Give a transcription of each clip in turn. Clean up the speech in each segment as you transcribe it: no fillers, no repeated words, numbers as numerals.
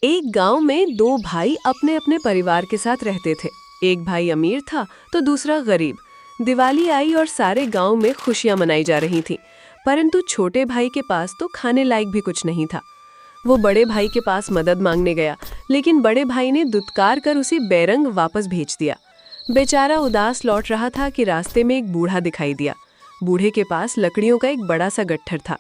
एक गांव में दो भाई अपने अपने परिवार के साथ रहते थे। एक भाई अमीर था तो दूसरा गरीब। दिवाली आई और सारे गांव में खुशियां मनाई जा रही थीं, परंतु छोटे भाई के पास तो खाने लायक भी कुछ नहीं था। वो बड़े भाई के पास मदद मांगने गया, लेकिन बड़े भाई ने दुत्कार कर उसे बेरंग वापस भेज दिया। बेचारा उदास लौट रहा था कि रास्ते में एक बूढ़ा दिखाई दिया। बूढ़े के पास लकड़ियों का एक बड़ा सा गट्ठर था।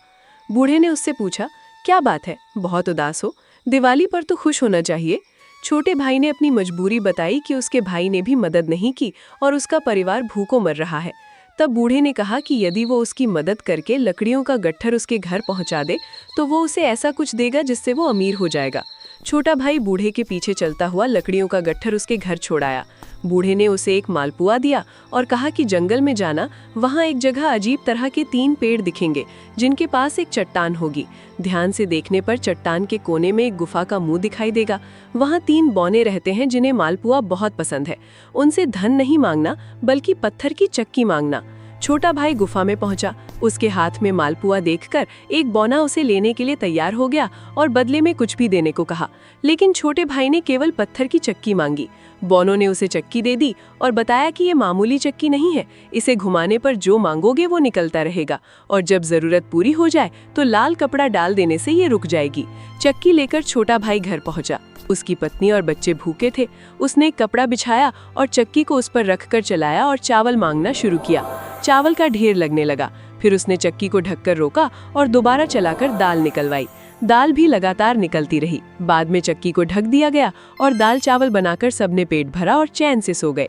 बूढ़े ने उससे पूछा, क्या बात है, बहुत उदास हो? दिवाली पर तो खुश होना चाहिए। छोटे भाई ने अपनी मजबूरी बताई कि उसके भाई ने भी मदद नहीं की और उसका परिवार भूखों मर रहा है। तब बूढ़े ने कहा कि यदि वो उसकी मदद करके लकड़ियों का गट्ठर उसके घर पहुंचा दे तो वो उसे ऐसा कुछ देगा जिससे वो अमीर हो जाएगा। छोटा भाई बूढ़े के पीछे चलता हुआ लकड़ियों का गट्ठर उसके घर छोड़ आया। बूढ़े ने उसे एक मालपुआ दिया और कहा कि जंगल में जाना, वहाँ एक जगह अजीब तरह के 3 पेड़ दिखेंगे जिनके पास एक चट्टान होगी। ध्यान से देखने पर चट्टान के कोने में एक गुफा का मुंह दिखाई देगा। वहाँ 3 बौने रहते हैं जिन्हें मालपुआ बहुत पसंद है। उनसे धन नहीं मांगना बल्कि पत्थर की चक्की मांगना। छोटा भाई गुफा में पहुंचा। उसके हाथ में मालपुआ देखकर एक बौना उसे लेने के लिए तैयार हो गया और बदले में कुछ भी देने को कहा, लेकिन छोटे भाई ने केवल पत्थर की चक्की मांगी। बौनों ने उसे चक्की दे दी और बताया कि ये मामूली चक्की नहीं है, इसे घुमाने पर जो मांगोगे वो निकलता रहेगा और जब जरूरत पूरी हो जाए तो लाल कपड़ा डाल देने से ये रुक जाएगी। चक्की लेकर छोटा भाई घर पहुंचा। उसकी पत्नी और बच्चे भूखे थे। उसने एक कपड़ा बिछाया और चक्की को उस पर रखकर चलाया और चावल मांगना शुरू किया। चावल का ढेर लगने लगा। फिर उसने चक्की को ढककर रोका और दोबारा चलाकर दाल निकलवाई। दाल भी लगातार निकलती रही। बाद में चक्की को ढक दिया गया और दाल चावल बनाकर सबने पेट भरा और चैन से सो गए।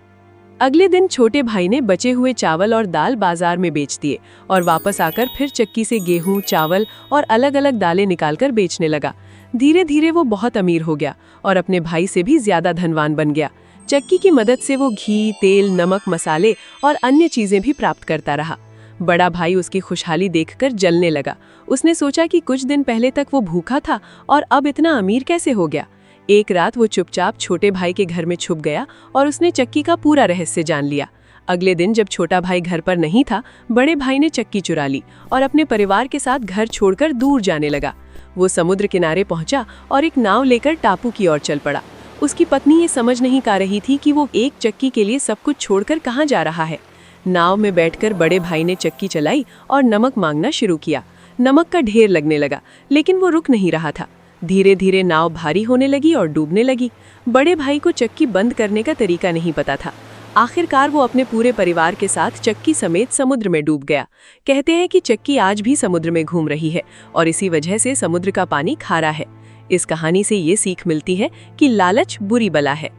अगले दिन छोटे भाई ने बचे हुए चावल और दाल बाजार में बेच दिए और वापस आकर फिर चक्की से गेहूं, चावल और अलग अलग दालें निकालकर बेचने लगा। धीरे धीरे वो बहुत अमीर हो गया और अपने भाई से भी ज्यादा धनवान बन गया। चक्की की मदद से वो घी, तेल, नमक, मसाले और अन्य चीजें भी प्राप्त करता रहा। बड़ा भाई उसकी खुशहाली देखकर जलने लगा। उसने सोचा कि कुछ दिन पहले तक वो भूखा था और अब इतना अमीर कैसे हो गया। एक रात वो चुपचाप छोटे भाई के घर में छुप गया और उसने चक्की का पूरा रहस्य जान लिया। अगले दिन जब छोटा भाई घर पर नहीं था, बड़े भाई ने चक्की चुरा ली और अपने परिवार के साथ घर छोड़कर दूर जाने लगा। वो समुद्र किनारे पहुंचा और एक नाव लेकर टापू की ओर चल पड़ा। उसकी पत्नी ये समझ नहीं पा रही थी कि वो एक चक्की के लिए सब कुछ छोड़कर कहाँ जा रहा है। नाव में बैठकर बड़े भाई ने चक्की चलाई और नमक मांगना शुरू किया। नमक का ढेर लगने लगा, लेकिन वो रुक नहीं रहा था। धीरे धीरे नाव भारी होने लगी और डूबने लगी। बड़े भाई को चक्की बंद करने का तरीका नहीं पता था। आखिरकार वो अपने पूरे परिवार के साथ चक्की समेत समुद्र में डूब गया। कहते हैं कि चक्की आज भी समुद्र में घूम रही है और इसी वजह से समुद्र का पानी खारा है। इस कहानी से ये सीख मिलती है कि लालच बुरी बला है।